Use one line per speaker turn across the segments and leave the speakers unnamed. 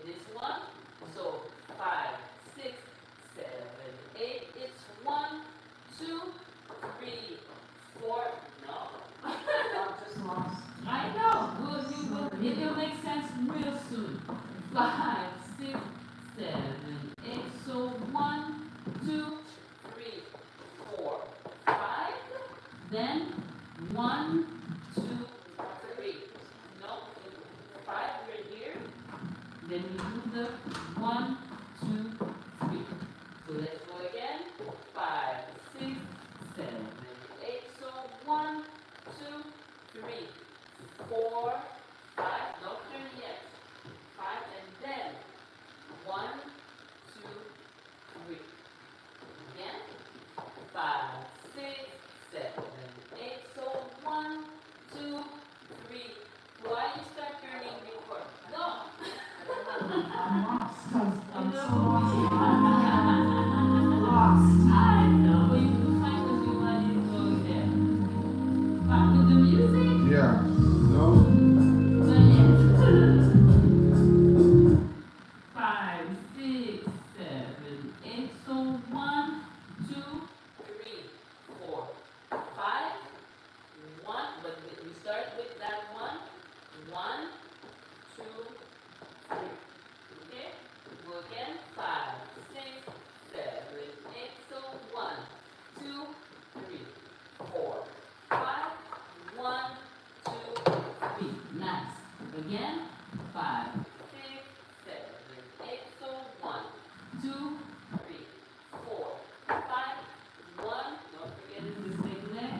this one. So 5, 6, 7, 8. It's 1, 2, 3, 4. No.
I'm just lost.
I know. It will make sense real soon. 5, 6, 7, 8. So 1, 2, 3, 4, 5. Then 1, 2, 3. No, 5. We're here. Then we do the 1, 2, 3. So let's go again. 5, 6, 7, 8. So 1, 2, 3, 4, 5. Don't turn yet. 5 and then 1, 2, 3. Again. 5, 6, 7, 8. So 1, 2, 3. Why you start turning before? No.
I'm lost. I'm so
Lost. I know. You can find what you want to go there. But with the music?
Yeah. No?
But yes. 5, 6, 7, 8. So 1, 2, 3, 4, 5. 1. But we start with that one. 1, 2, 3. Okay? Go again. 5, 6, 7, 8. So 1, 2, 3, 4, 5. 1, 2, 3. Nice. Again. 5, 6, 7, 8. So 1, 2, 3, 4, 5. 1. Don't forget it's the same leg.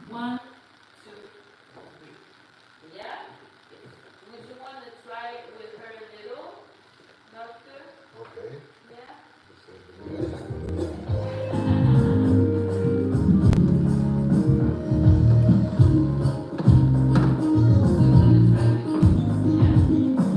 1, 2, 3. Yeah? Would you want to try it with her a little, doctor?
Okay.
Yeah? We're gonna try with you. Yeah.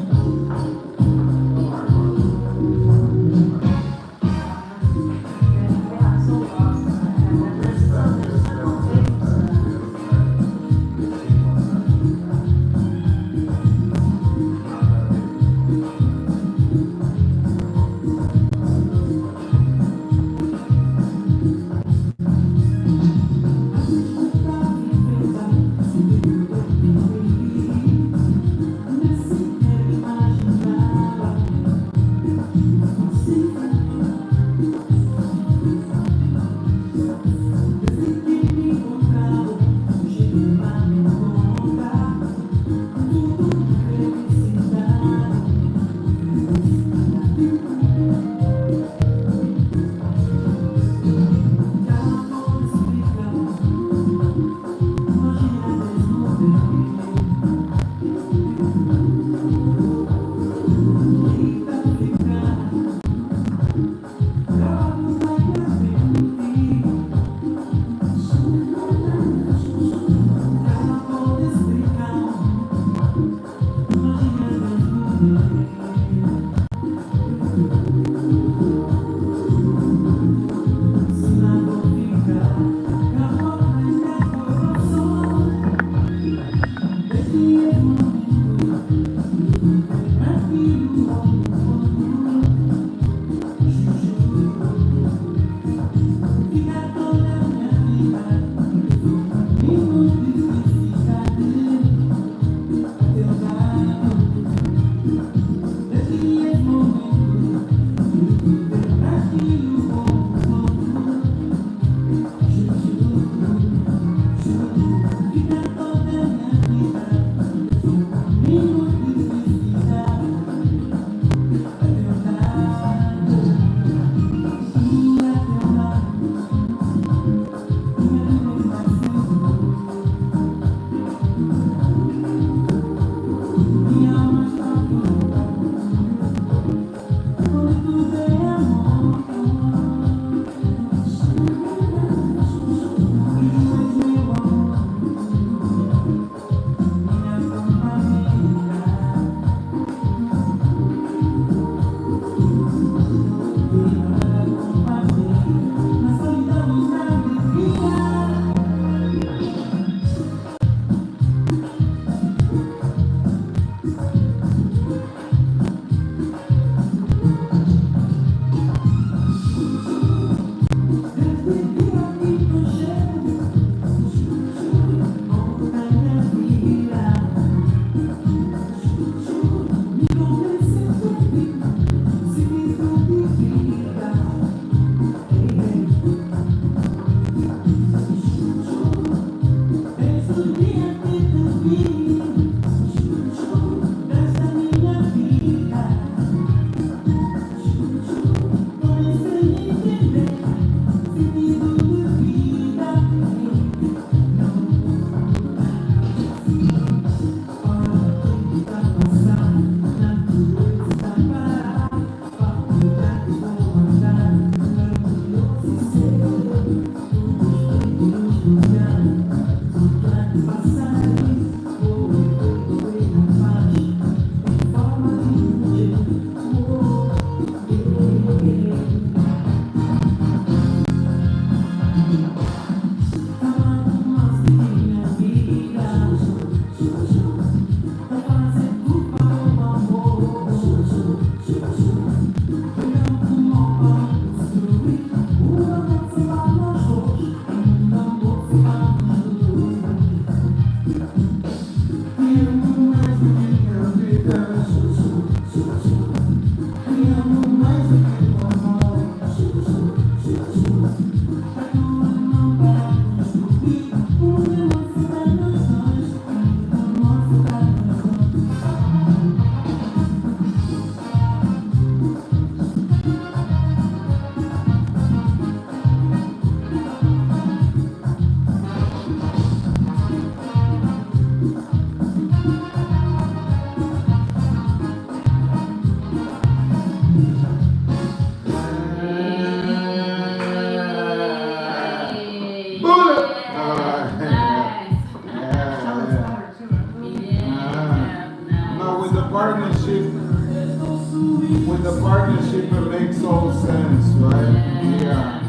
with the partnership, it makes all sense, right? Yeah.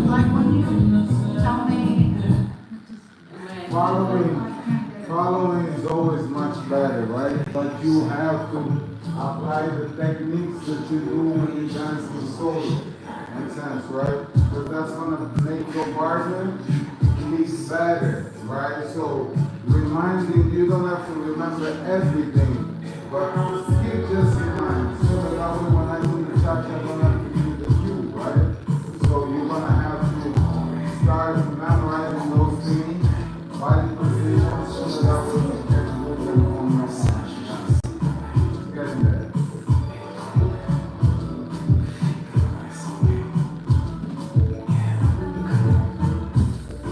Like when you tell me,
Following is always much better, right? But you have to apply the techniques that you do when you dance the solo. Makes sense, right? Because that's going to make your partner be better, right? So reminding, you don't have to remember everything, but keep just in mind. So that way when I do the cha-cha, I don't have to give the cue, right? So you're going to have to start memorizing those things, body positions, so that way you can move them on your own. Getting there.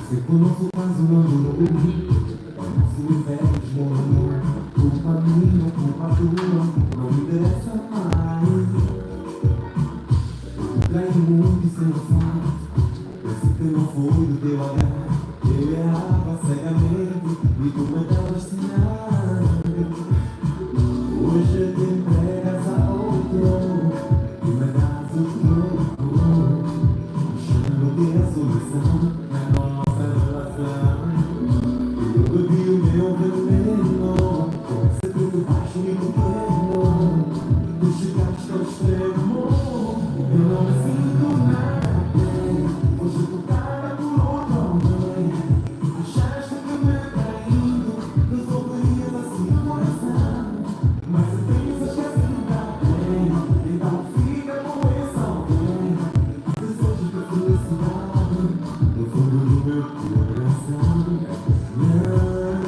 Se conosco quase um ano no Rio, fui velho de morro, culpa minha, culpa tua, não me interessa mais. Trai o mundo e sem noção, esse que não foi do teu olhar, eu errava cegamente e tu mandavas sinal. Hoje te entregas a outro e me das o troco, achando que é a solução na nossa relação. Eu bebi o meu veneno, comecei tudo baixo e pequeno, tu chegaste ao extremo, eu não me sinto nada bem, hoje tu tava por outro alguém, achaste que me traindo, resolverias assim o coração, mas eu pensas que assim tá bem, então fica com esse alguém, desejo de felicidade, no fundo do meu coração. Não,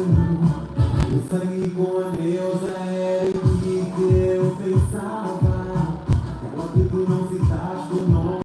eu saí com a deusa, era o que eu pensava.